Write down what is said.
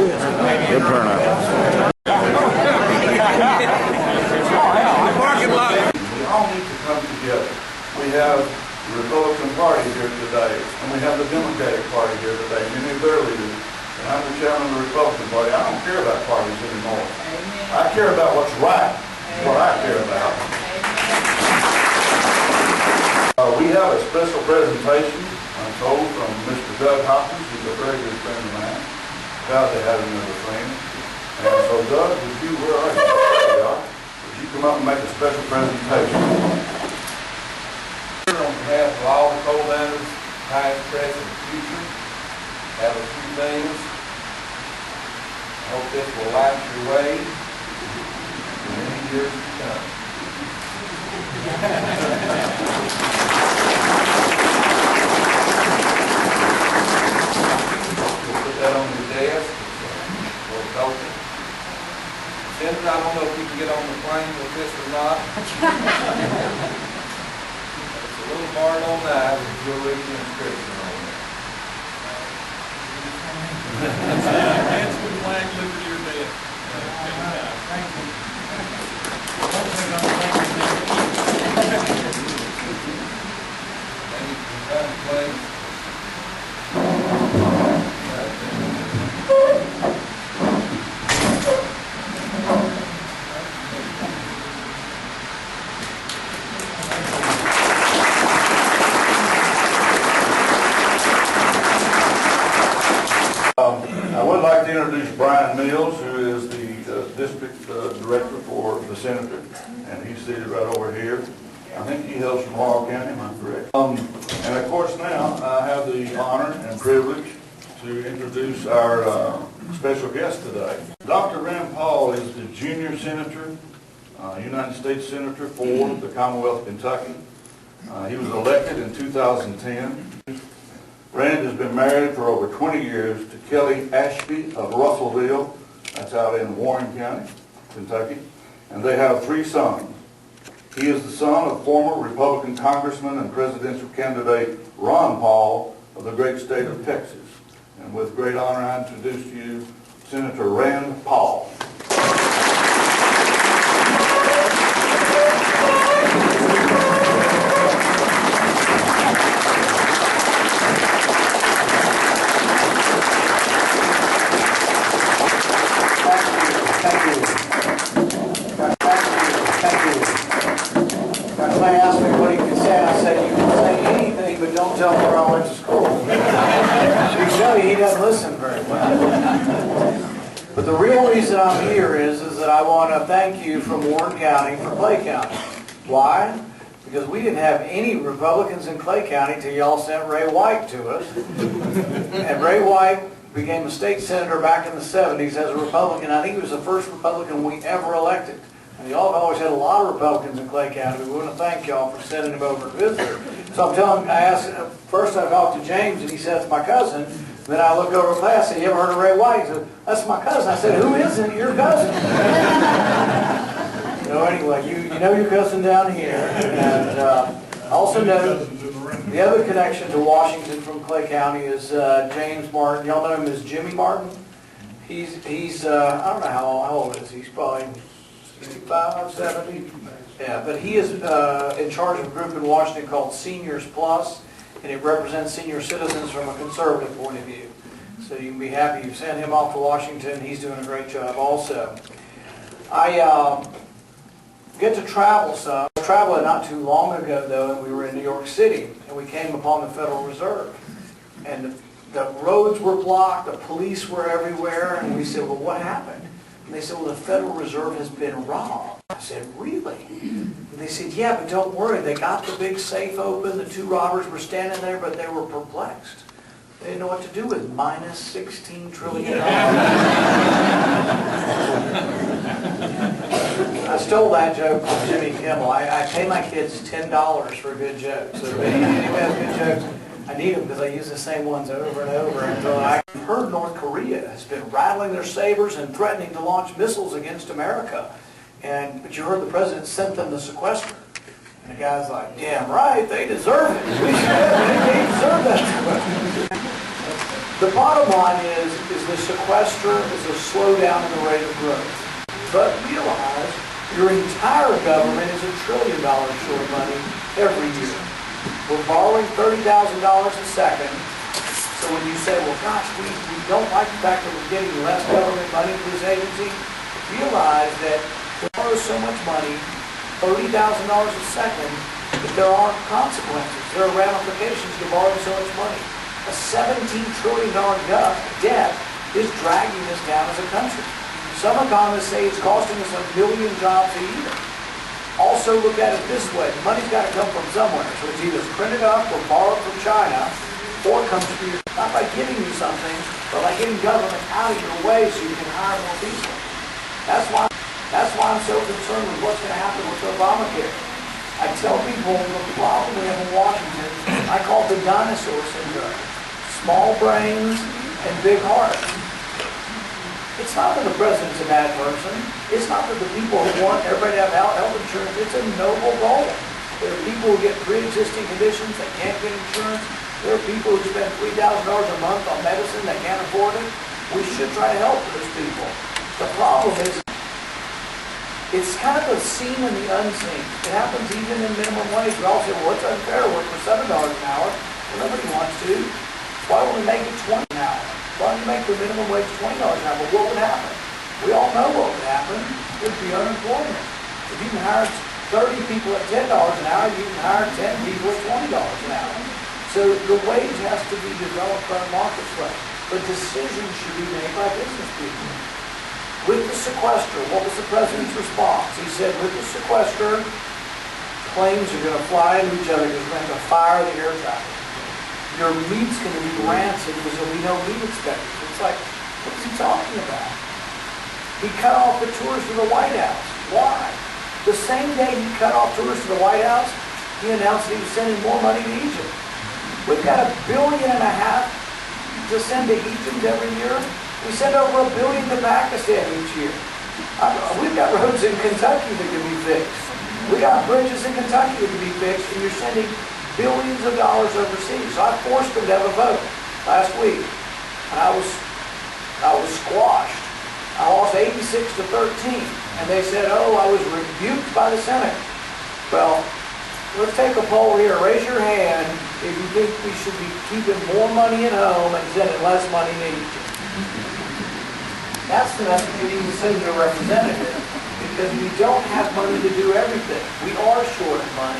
Good turnout. We all need to come together. We have the Republican Party here today, and we have the Democratic Party here today, many of their leaders. And I'm the chairman of the Republican Party. I don't care about parties anymore. I care about what's right. That's what I care about. We have a special presentation, I'm told, from Mr. Doug Hopkins. He's a very good friend of mine. Proud to have him as a friend. And so, Doug, where are you? There you are. Would you come up and make a special presentation? On behalf of all the coal miners, past, present, and future, have a few things. I hope this will light your way for many years to come. Put that on your desk or token. Senator, I don't know if you can get on the plane with this or not. A little hard on that, if you'll read the inscription on it. Hands with flag, liberty or death. Thank you. And you can kind of play. I would like to introduce Brian Mills, who is the district director for the senator, and he's seated right over here. I think he hails from Laurel County, am I correct? And of course now I have the honor and privilege to introduce our special guest today. Dr. Rand Paul is the junior senator, United States Senator for the Commonwealth of Kentucky. He was elected in 2010. Rand has been married for over 20 years to Kelly Ashby of Russellville, that's out in Warren County, Kentucky, and they have 3 sons. He is the son of former Republican Congressman and presidential candidate Ron Paul of the great state of Texas. And with great honor, I introduce to you Senator Rand Paul. Somebody asked me what he could say, I said, you can say anything, but don't tell me where I went to school. You show you he doesn't listen very well. But the real reason I'm here is that I want to thank you from Warren County for Clay County. Why? Because we didn't have any Republicans in Clay County till y'all sent Ray White to us. And Ray White became a state senator back in the 70s as a Republican. I think he was the first Republican we ever elected. And y'all have always had a lot of Republicans in Clay County. We want to thank y'all for sending him over to visit. So I'm telling him, first I talked to James and he said, it's my cousin. Then I looked over at Clay, I said, you ever heard of Ray White? He said, that's my cousin. I said, who isn't your cousin? So anyway, you know your cousin down here. And also know the other connection to Washington from Clay County is James Martin. Y'all know him as Jimmy Martin. He's I don't know how old is he? He's probably 65, 70. Yeah, but he is in charge of a group in Washington called Seniors Plus, and it represents senior citizens from a conservative point of view. So you can be happy you sent him off to Washington. He's doing a great job also. I get to travel some. I traveled not too long ago, though, and we were in New York City, and we came upon the Federal Reserve. And the roads were blocked, the police were everywhere, and we said, well, what happened? And they said, well, the Federal Reserve has been robbed. I said, really? And they said, yeah, but don't worry. They got the big safe open. The 2 robbers were standing there, but they were perplexed. They didn't know what to do with minus $16 trillion. I stole that joke from Jimmy Kimmel. I pay my kids $10 for good jokes. So if anybody has good jokes, I need them because I use the same ones over and over. And I've heard North Korea has been rattling their sabers and threatening to launch missiles against America. But you heard the president sent them the sequester. And the guy's like, damn right, they deserve it. We should have it. They deserve that sequester. The bottom line is the sequester is a slowdown in the rate of growth. But realize your entire government is $1 trillion short of money every year. We're borrowing $30,000 a second. So when you say, well, gosh, we don't like the fact that we're getting less government money to this agency, realize that we borrow so much money, $30,000 a second, that there aren't consequences. There are ramifications to borrowing so much money. A $17 trillion debt is dragging us down as a country. Some economists say it's costing us 1 million jobs a year. Also look at it this way. Money's got to come from somewhere. So it's either printed up or borrowed from China, or it comes to you, not by giving you something, but by getting government out of your way so you can hire more people. That's why I'm so concerned with what's going to happen with Obamacare. I tell people the problem we have in Washington, I call it the dinosaur syndrome. Small brains and big hearts. It's not that the president's a bad person. It's not that the people who want everybody to have health insurance, it's a noble goal. There are people who get pre-existing conditions that can't get insurance. There are people who spend $3,000 a month on medicine that can't afford it. We should try to help those people. The problem is, it's kind of the seen and the unseen. It happens even in minimum wage. We all say, well, it's unfair to work for $7 an hour. Well, nobody wants to. Why don't we make it $20 an hour? Why don't you make the minimum wage $20 an hour? But what would happen? We all know what would happen. It would be unemployment. If you can hire 30 people at $10 an hour, you can hire 10 people at $20 an hour. So the wage has to be developed by the marketplace. But decisions should be made by business people. With the sequester, what was the president's response? He said, with the sequester, planes are going to fly into each other because we're going to fire the air traffic. Your meat's going to be rancid because there'll be no meat inspectors. It's like, what is he talking about? He cut off the tours to the White House. Why? The same day he cut off tours to the White House, he announced that he was sending more money to Egypt. We've got $1.5 billion to send to Egypt every year. We send over $1 billion to Pakistan each year. We've got roads in Kentucky that can be fixed. We got bridges in Kentucky that can be fixed, and you're sending billions of dollars overseas. So I forced them to have a vote last week, and I was squashed. I lost 86-13, and they said, oh, I was rebuked by the Senate. Well, let's take a poll here. Raise your hand if you think we should be keeping more money at home and sending less money to Egypt. That's the message you need to send your representative, because we don't have money to do everything. We are short of money.